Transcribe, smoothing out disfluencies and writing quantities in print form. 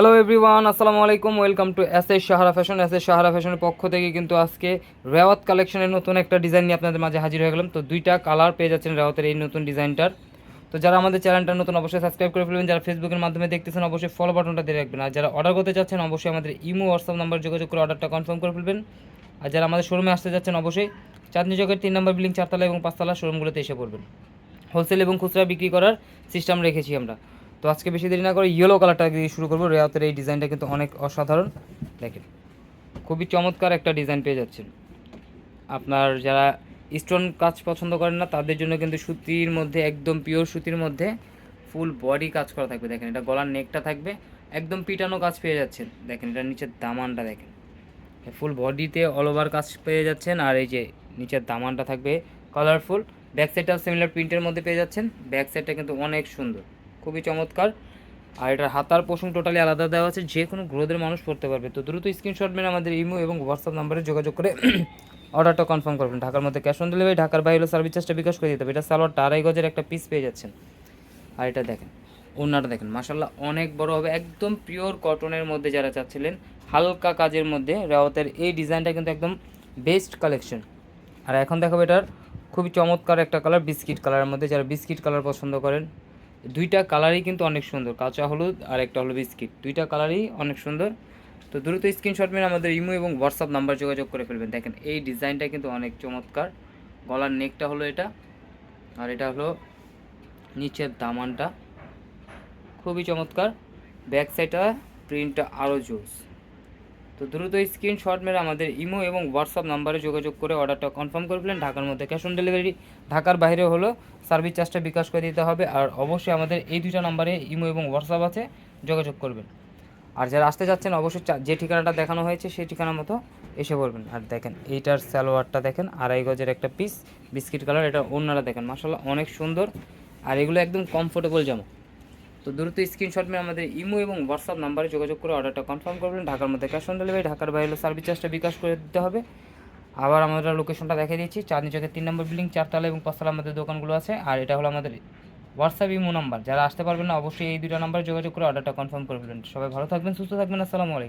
Hello everyone, আসসালামু আলাইকুম। Welcome to S Sahara fashion. Sahara ফ্যাশনের পক্ষ থেকে কিন্তু আজকে রেওয়াত কালেকশনের নতুন একটা ডিজাইন নিয়ে আপনাদের মাঝে হাজির হয়ে গেলাম। তো দুইটা কালার পেয়ে যাচ্ছেন রেওয়াতের এই নতুন ডিজাইনটার। তো যারা আমাদের চ্যানেলটা নতুন অবশ্যই সাবস্ক্রাইব করে ফেলবেন, যারা ফেসবুকের মাধ্যমে দেখতেছেন অবশ্যই ফলো বাটনটা দিয়ে রাখবেন, আর যারা অর্ডার করতে চাচ্ছেন অবশ্যই আমাদের ইমো হোয়াটসঅ্যাপ নাম্বার যোগাযোগ করে অর্ডারটা কনফার্ম করে ফেলবেন। আর যারা আমাদের শোরুমে আসতে যাচ্ছেন অবশ্যই চাঁদনী চকের 3 নম্বর বিল্ডিং 4 তলা এবং 5 তলা শোরুমগুলোতে এসে পড়বেন। হোলসেল এবং খুচরা বিক্রি করার সিস্টেম রেখেছি আমরা। তো আজকে বেশি দেরি না করে ইয়েলো কালারটা দিয়ে শুরু করবো। রেওয়াতের এই ডিজাইনটা কিন্তু অনেক অসাধারণ, দেখেন খুবই চমৎকার একটা ডিজাইন পেয়ে যাচ্ছেন। আপনার যারা স্টোন কাজ পছন্দ করেন না তাদের জন্য কিন্তু সুতির মধ্যে, একদম পিওর সুতির মধ্যে ফুল বডি কাজ করা থাকবে। দেখেন এটা গলার নেকটা থাকবে একদম পিটানো কাজ পেয়ে যাচ্ছেন। দেখেন এটা নিচের দামানটা দেখেন, ফুল বডিতে অল ওভার কাজ পেয়ে যাচ্ছেন। আর এই যে নিচের দামানটা থাকবে কালারফুল। ব্যাক সাইডটাও সিমিলার প্রিন্টের মধ্যে পেয়ে যাচ্ছেন। ব্যাক সাইডটা কিন্তু অনেক সুন্দর, খুবই চমৎকার। আর এটার হাতার পোষণ টোটালি আলাদা দেওয়া আছে, যে কোনো গ্রোথের মানুষ পড়তে পারবে। তো দ্রুত স্ক্রিনশট মেরে আমাদের ইমো এবং হোয়াটসঅ্যাপ নাম্বারে যোগাযোগ করে অর্ডারটা কনফার্ম করবেন। ঢাকার মধ্যে ক্যাশ অন ডেলিভারি, ঢাকার বাইরে সার্ভিস চার্জটা বিকাশ করে দিতে হবে। এটা সালোয়ারটা 2.5 গজের একটা পিস পেয়ে যাচ্ছেন। আর এটা দেখেন ওড়নাটা দেখেন, মাশাল্লাহ অনেক বড় হবে, একদম পিওর কটনের মধ্যে যারা চাচ্ছিলেন হালকা কাজের মধ্যে রেওয়াতের এই ডিজাইনটা কিন্তু একদম বেস্ট কালেকশন। আর এখন দেখাবো এটার খুবই চমৎকার একটা কালার, বিস্কিট কালারের মধ্যে। যারা বিস্কিট কালার পছন্দ করেন, দুইটা কালারই কিন্তু অনেক সুন্দর, কাঁচা হলুদ আর একটা হলো বিস্কিট, দুইটা কালারই অনেক সুন্দর। তো দ্রুত স্ক্রিনশট মেরে আমাদের ইমো এবং হোয়াটসঅ্যাপ নাম্বার যোগাযোগ করে ফেলবেন। দেখেন এই ডিজাইনটা কিন্তু অনেক চমৎকার। গলার নেকটা হলো এটা, আর এটা হলো নিচের দামানটা, খুবই চমৎকার। ব্যাক সাইডটা প্রিন্টটা আরও জোস। তো দ্রুত স্ক্রিনশট মেরে আমাদের ইমো এবং হোয়াটসঅ্যাপ নাম্বারে যোগাযোগ করে অর্ডারটা কনফার্ম করে ফেলেন। ঢাকার মধ্যে ক্যাশ অন ডেলিভারি, ঢাকার বাইরে হলো সার্ভিস চার্জটা বিকাশ করে দিতে হবে। আর অবশ্যই আমাদের এই দুইটা নাম্বারে ইমো এবং হোয়াটসঅ্যাপ আছে, যোগাযোগ করবেন। আর যারা আসতে যাচ্ছেন অবশ্যই যে ঠিকানাটা দেখানো হয়েছে সেই ঠিকানা মতো এসে পড়বেন। আর দেখেন এইটার সালোয়ারটা দেখেন 2.5 গজের একটা পিস, বিস্কিট কালার। এটা ওড়নাটা দেখেন মাশাআল্লাহ অনেক সুন্দর। আর এগুলো একদম কমফোর্টেবল জামা। তো দ্রুত স্ক্রিনশট মেরে আমাদের ইমো এবং হোয়াটসঅ্যাপ নাম্বারে যোগাযোগ করে অর্ডারটা কনফার্ম করবেন। ঢাকার মধ্যে ক্যাশ অন ডেলিভারি, ঢাকার বাইরে সার্ভিস চার্জটা বিকাশ করে দিতে হবে। আবার আমরা লোকেশনটা দেখিয়ে দিচ্ছি, চাঁদনী চকের 3 নম্বর বিল্ডিং 4 তলা এবং 5 তলা আমাদের দোকানগুলো আছে। আর এটা হলো আমাদের হোয়াটসঅ্যাপ ইমো নাম্বার। যারা আসতে পারবেন না অবশ্যই এই দুটো নাম্বারে যোগাযোগ করে অর্ডারটা কনফার্ম করে ফেলবেন। সবাই ভালো থাকবেন, সুস্থ থাকবেন। আসসালামু আলাইকুম।